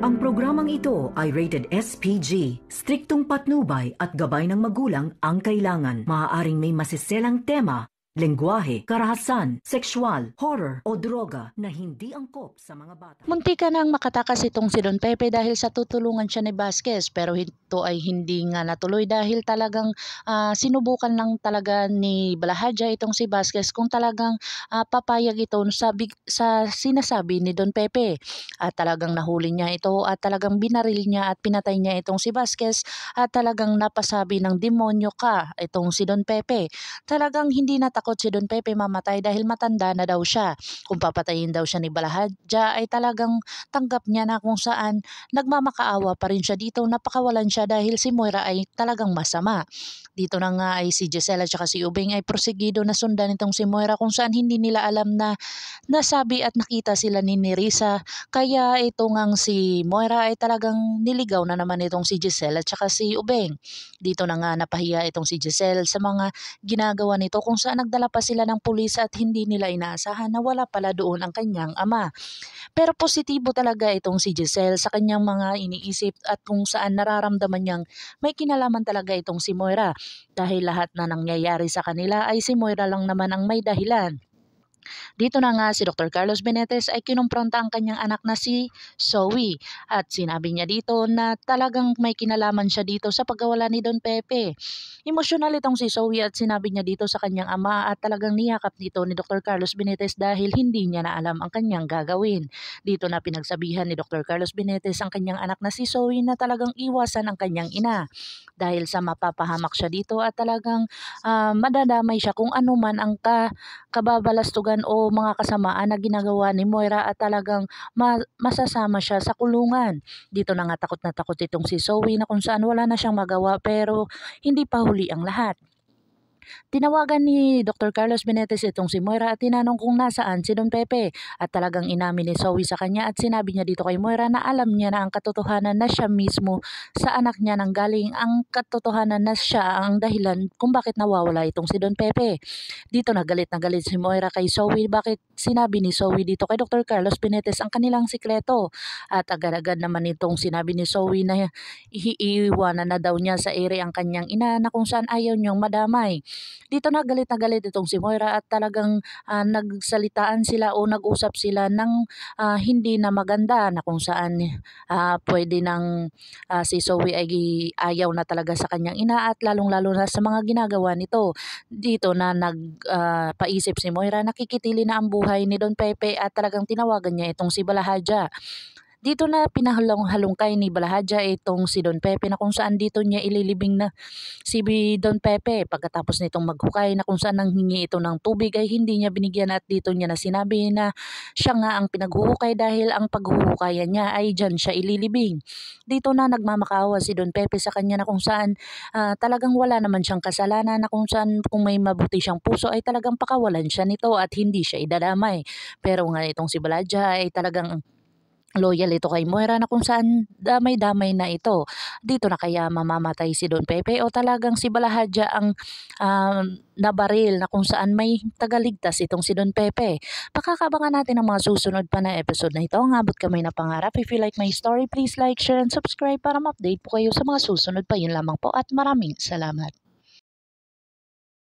Ang programang ito ay rated SPG. Striktong patnubay at gabay ng magulang ang kailangan. Maaaring may masiselang tema, lengguwahe, karahasan, sexual, horror o droga na hindi angkop sa mga bata. Munti ka nang makatakas itong si Don Pepe dahil sa tutulungan siya ni Vasquez, pero ito ay hindi nga natuloy dahil talagang sinubukan lang talaga ni Balahadja itong si Vasquez kung talagang papayag ito sa sinasabi ni Don Pepe. At talagang nahuli niya ito at talagang binaril niya at pinatay niya itong si Vasquez at talagang napasabi ng demonyo ka itong si Don Pepe. Talagang hindi natakot si Don Pepe mamatay dahil matanda na daw siya. Kung papatayin daw siya ni Balahadja ay talagang tanggap niya na kung saan nagmamakaawa pa rin siya dito, napakawalan siya dahil si Moira ay talagang masama. Dito na nga ay si Giselle at si Ubeng ay prosigido na sundan itong si Moira kung saan hindi nila alam na nasabi at nakita sila ni Nerissa. Kaya ito ngang si Moira ay talagang niligaw na naman itong si Giselle at si Ubeng. Dito na nga napahiya itong si Giselle sa mga ginagawa nito kung saan nagdala pa sila ng pulis at hindi nila inaasahan na wala pala doon ang kanyang ama. Pero positibo talaga itong si Giselle sa kanyang mga iniisip at kung saan nararamdaman niyang may kinalaman talaga itong si Moira dahil lahat na nangyayari sa kanila ay si Moira lang naman ang may dahilan. Dito na nga si Dr. Carlos Benitez ay kinumpronta ang kanyang anak na si Zoe at sinabi niya dito na talagang may kinalaman siya dito sa pagkawala ni Don Pepe. Emosyonal itong si Zoe at sinabi niya dito sa kanyang ama at talagang niyakap dito ni Dr. Carlos Benitez dahil hindi niya na alam ang kanyang gagawin. Dito na pinagsabihan ni Dr. Carlos Benitez ang kanyang anak na si Zoe na talagang iwasan ang kanyang ina dahil sa mapapahamak siya dito at talagang madadamay siya kung ano man ang kababalastugan o mga kasamaan na ginagawa ni Moira at talagang masasama siya sa kulungan. Dito na nga takot na takot itong si Zoe na kung saan wala na siyang magawa pero hindi pa huli ang lahat. Tinawagan ni Dr. Carlos Benitez itong si Moira at tinanong kung nasaan si Don Pepe at talagang inamin ni Zoe sa kanya at sinabi niya dito kay Moira na alam niya na ang katotohanan na siya mismo sa anak niya nang galing ang katotohanan na siya ang dahilan kung bakit nawawala itong si Don Pepe. Dito na galit si Moira kay Zoe bakit sinabi ni Zoe dito kay Dr. Carlos Benitez ang kanilang sikreto at agad-agad naman itong sinabi ni Zoe na iiwanan na daw niya sa ere ang kanyang ina na kung saan ayaw niyang madamay. Dito na galit itong si Moira at talagang nagsalitaan sila o nag-usap sila ng hindi na maganda na kung saan pwede nang si Zoe ay ayaw na talaga sa kanyang ina at lalong-lalo na sa mga ginagawa nito. Dito na paisip si Moira, nakikitili na ang buhay ni Don Pepe at talagang tinawagan niya itong si Balahadja. Dito na pinahalongkay ni Balahadja itong si Don Pepe na kung saan dito niya ililibing na si Don Pepe pagkatapos nitong maghukay na kung saan nanghingi ito ng tubig ay hindi niya binigyan at dito niya na sinabi na siya nga ang pinaghuhukay dahil ang paghuhukayan niya ay dyan siya ililibing. Dito na nagmamakaawa si Don Pepe sa kanya na kung saan talagang wala naman siyang kasalanan na kung saan kung may mabuti siyang puso ay talagang pakawalan siya nito at hindi siya idadamay. Pero nga itong si Balahadja ay talagang loyal ito kay Moira na kung saan damay-damay na ito. Dito na kaya mamamatay si Don Pepe o talagang si Balahadja ang nabaril na kung saan may tagaligtas itong si Don Pepe. Pakakabangan natin ang mga susunod pa na episode na ito. Ang abot kamay na pangarap. If you like my story, please like, share, and subscribe para ma-update po kayo sa mga susunod pa. Yun lamang po at maraming salamat.